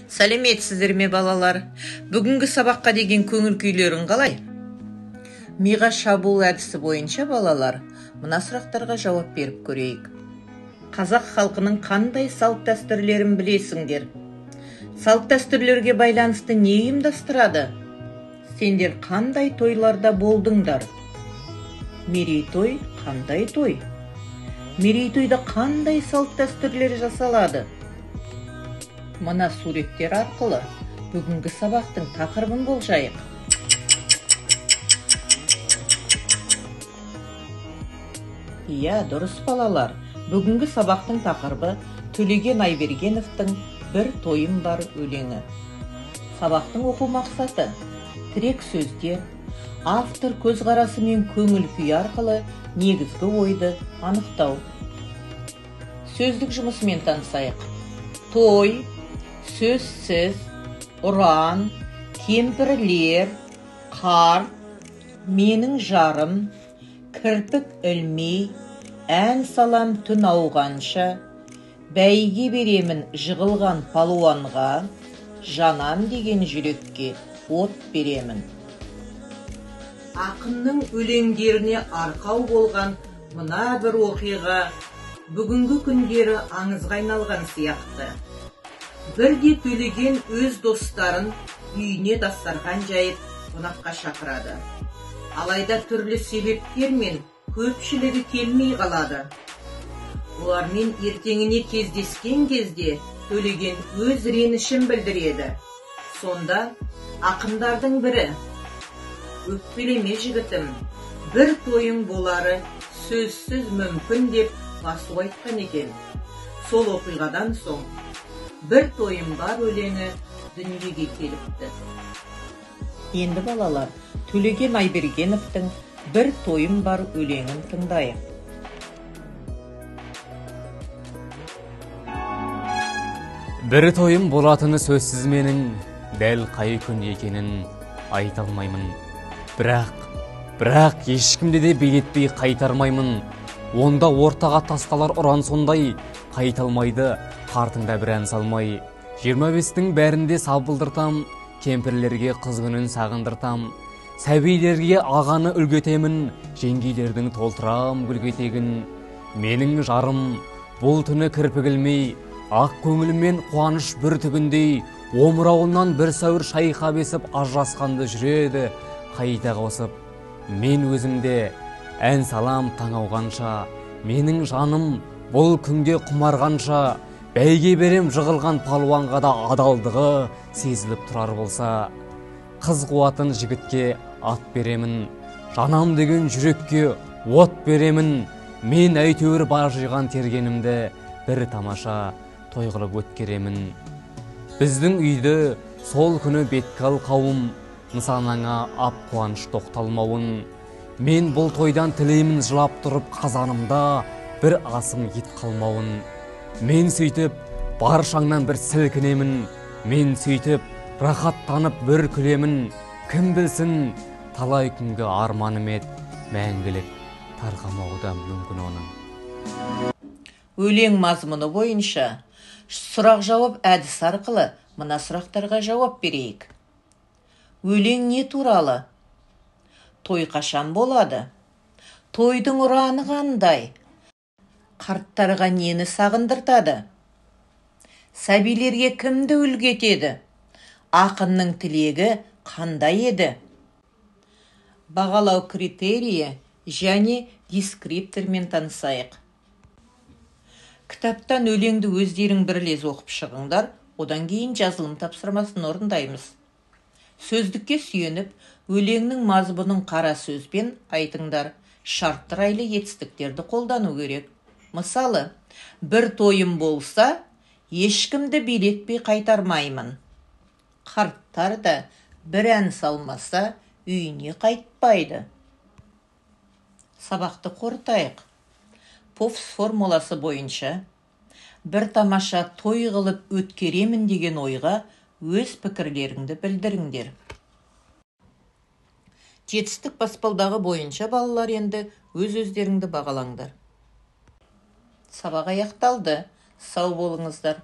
Сәлеметсіздер ме балалар? Бүгінгі сабаққа деген көңіл күйлерің қалай? Миға шабуыл әдісі бойынша балалар, мына сұрақтарға жауап беріп көрейік. Қазақ халқының қандай салт дәстүрлерін білесіңдер? Салт дәстүрлерге байланысты не ұйымдастырады? Сендер қандай тойларда болдыңдар? Мерейтой қандай той? Мерейтойда қандай салт дәстүрлер жасалады? Мына суреттер арқылы бүгінгі сабақтың тақырыбын болжайық. Иә, дұрыс балалар. Бүгінгі сабақтың тақырыбы Төлеген Айбергеновтың «Бір тойым бар» өлеңі. Сабақтың оқу мақсаты тірек сөздер, автор көзқарасы мен көңіл күй арқылы негізгі ойды анықтау. Сөздік жұмысымен танысайық. Той, сөзсіз, ұран, кемпірлер, қар, менің жарым, кірпік ілмей, ән салам түн ауғанша, бәйге беремін жығылған палуанға, жанам деген жүрекке от беремін. Ақынның өлеңдеріне арқау болған мына бір оқиға бүгінгі күндері аңызға айналған сияқты. Бірде Төлеген өз достарын үйіне дастархан жайып қонаққа шақырады. Алайда түрлі себептермен көпшілігі келмей қалады. Олармен ертеңіне кездескен кезде Төлеген өз ренішін білдіреді. Сонда ақындардың бірі: «Өкпелеме жігітім, бір тойың болары сөзсіз мүмкін» деп басу айтқан екен. Сол оқиғадан соң «Бір тойым бар» өлеңі дүниеге келіпті. Енді балалар, Төлеген Айбергеновтың «Бір тойым бар» өлеңін тыңдайық. Бір тойым болатыны сөзсіз менің, дәл қай күн екенін айта алмаймын. Бірақ ешкімде де белетпей қайтармаймын. Онда ортаға тасталар ұран сондай, қайта алмайды қартыңда бір ән салмай. 25-тің бәрінде сабылдыртам, кемпірлерге қыз күнін сағындыртам. Сәбилерге ағаны үлгетемін, жеңгейлердің толтырам гүлгетегін. Менің жарым бұл түні кірпік ілмей, ақ көңілімен қуаныш бір түгіндей, омырауынан бір сәуір шайқа бесіп ажырасқанды жүреді қайта қосып. Мен өзімде ән салам таң ауғанша, менің жаным бұл күнге құмарғанша, бәйге берем жығылған палуанға да адалдығы сезіліп тұрар болса. Қыз қуатын жігітке ат беремін, жанам деген жүрекке от беремін. Мен әйтеуір бар жиған тергенімді бір тамаша той қылып өткеремін. Біздің үйді сол күні беткал қауым, нысанаңа ап қуаныш тоқталмауын. Мен бұл тойдан тілеймін жылап тұрып қазанымда бір асым ет қалмауын. Мен сөйтіп баршаңнан бір сілкінемін, мен сөйтіп рахаттанып бір күлемін. Кім білсін, талай күнгі арманым ед, мәңгілік тарқамауы мүмкін оның. Өлең мазмұны бойынша сұрақ-жауап әдісі арқылы мына сұрақтарға жауап берейік. Өлең не туралы? Той қашан болады? Тойдың ұраны қандай? Қарттарға нені сағындыртады? Сәбилерге кімді үлгетеді? Ақынның тілегі қандай еді? Бағалау критерийі және дескриптормен танысайық. Кітаптан өлеңді өздерің бірлес оқып шығыңдар, одан кейін жазылым тапсырмасын орындаймыз. Сөздікке сүйеніп, өлеңнің мазмұнын қара сөзбен айтыңдар. Шартты райлы етістіктерді қолдану керек. Мысалы, бір тойым болса, ешкімді билетпей қайтармаймын. Қарттар да бір ән салмаса, үйіне қайтпайды. Сабақты қорытайық. Пофс формуласы бойынша бір тамаша той қылып өткеремін деген ойға өз пікірлеріңді білдіріңдер. Жетістік баспалдағы бойынша балалар енді өз-өздеріңді бағалаңдар. Сабақ аяқталды. Сау болыңыздар.